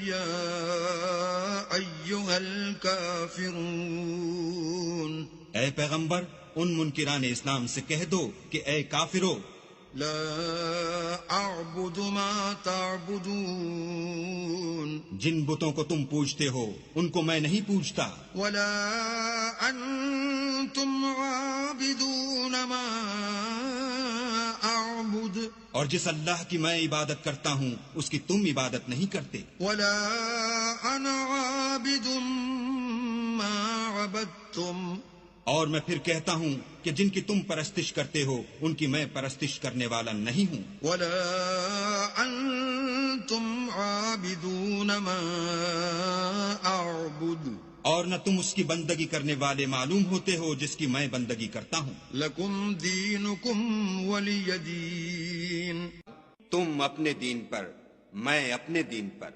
या अय्युहल काफिरून, ए पैगंबर, उन मुनकिरान इस्लाम से कह दो कि ए काफिरो, ला अअबुदु मा तअबुदून, जिन बुतों को तुम पूजते हो उनको मैं नहीं पूजता, वला अंतुम आबिदून मा अअबुद, और जिस अल्लाह की मैं इबादत करता हूँ उसकी तुम इबादत नहीं करते, वला अना आबिदुम मा अबदतुम, और मैं फिर कहता हूँ कि जिनकी तुम परस्तिश करते हो उनकी मैं परस्तिश करने वाला नहीं हूँ, वला अंतुम आबिदून मा अअबुद, और न तुम उसकी बंदगी करने वाले मालूम होते हो जिसकी मैं बंदगी करता हूँ। लकुम दीनुकुम वलिय दीन, तुम अपने दीन पर, मैं अपने दीन पर।